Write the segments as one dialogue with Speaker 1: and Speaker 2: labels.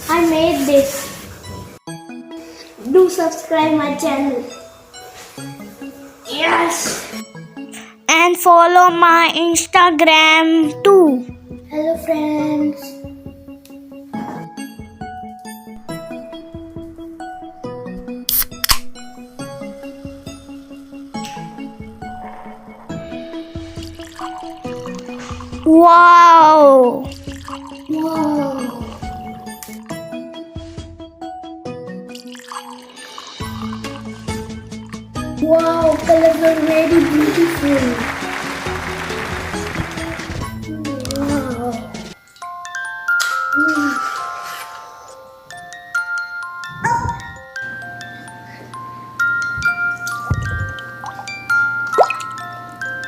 Speaker 1: I made this. Do subscribe my channel. Yes.
Speaker 2: And follow my Instagram too.
Speaker 1: Hello friends.
Speaker 2: Wow!
Speaker 1: Wow. Wow, colors are very beautiful. Wow.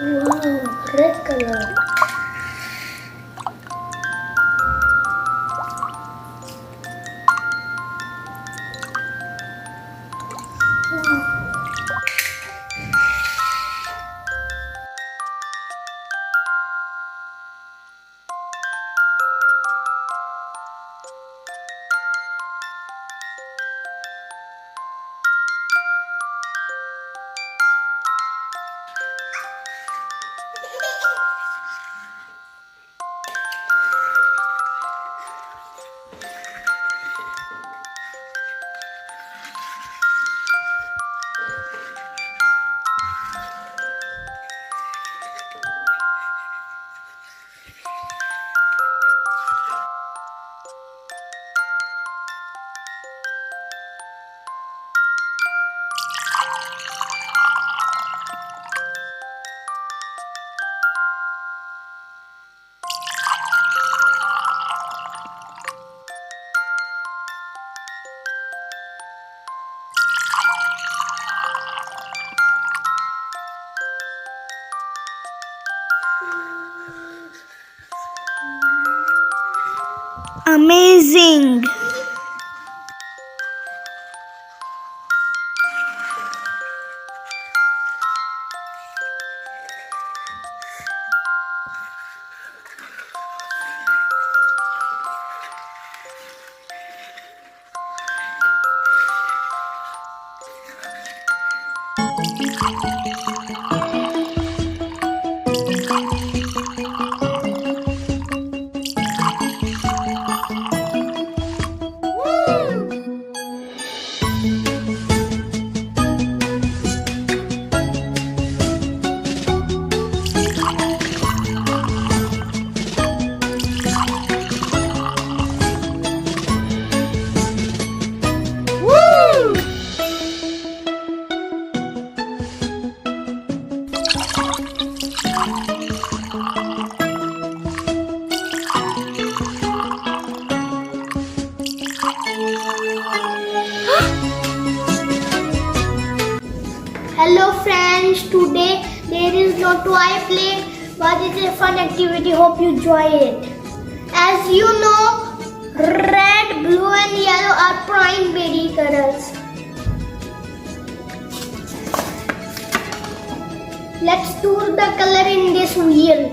Speaker 1: Wow, red color.
Speaker 2: Amazing!
Speaker 1: Hello friends, today there is no toy play, but it's a fun activity. Hope you enjoy it. As you know, red, blue and yellow are primary colors. Let's store the color in this wheel.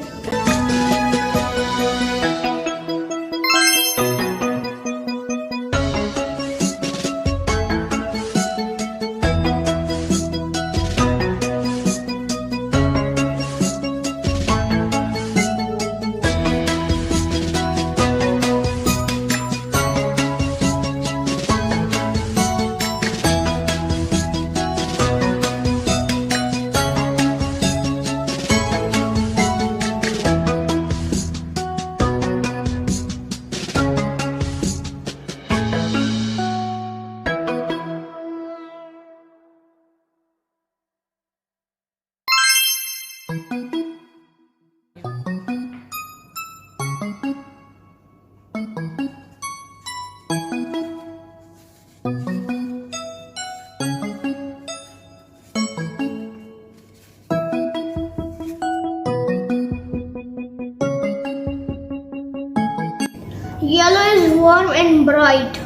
Speaker 1: Yellow is warm and bright.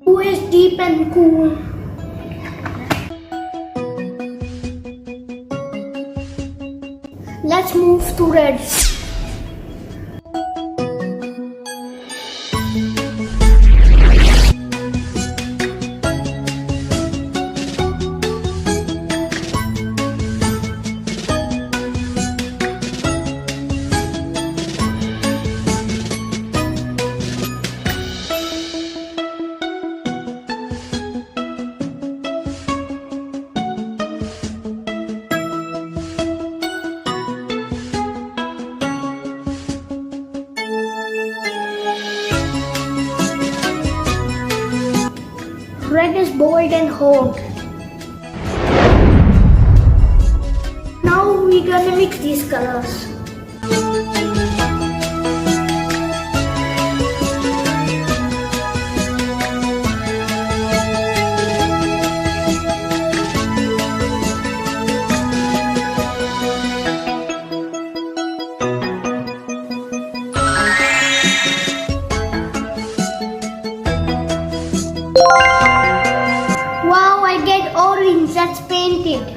Speaker 1: Blue is deep and cool. Let's move to red. Red is bold and hot. Now we're gonna mix these colors. Wow, I get orange that's painted.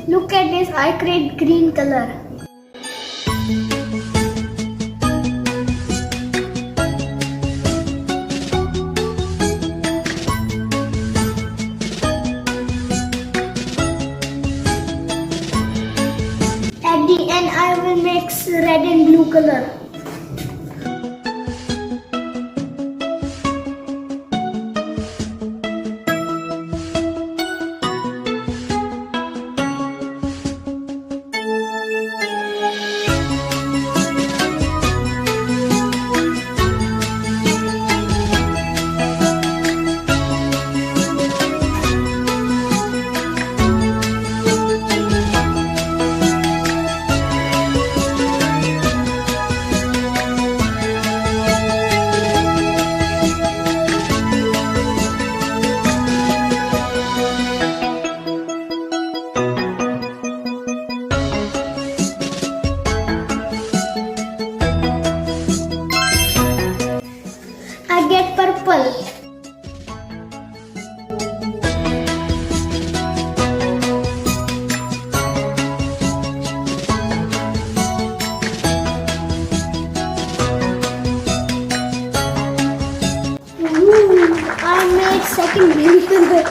Speaker 1: Look at this, I create green color. At the end I will mix red and blue color. I get purple. Ooh, I made second green color.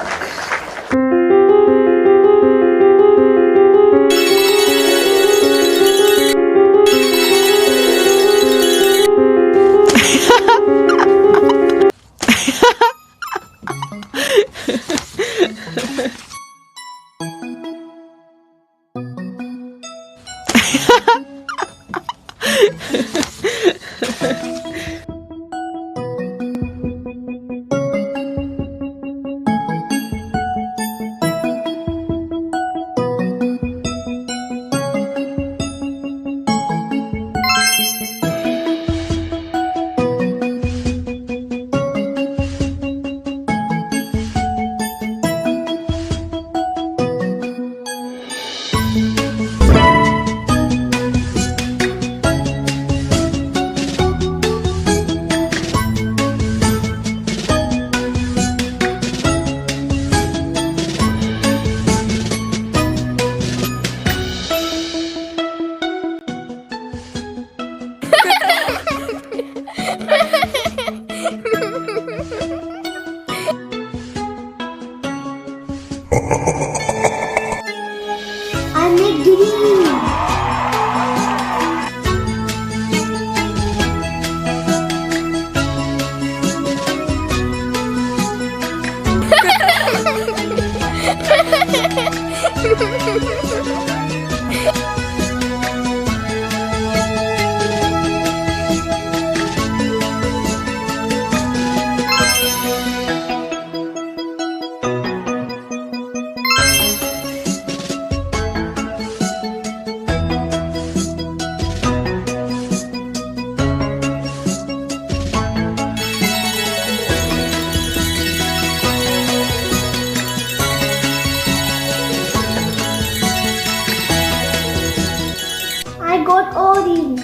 Speaker 1: got orange.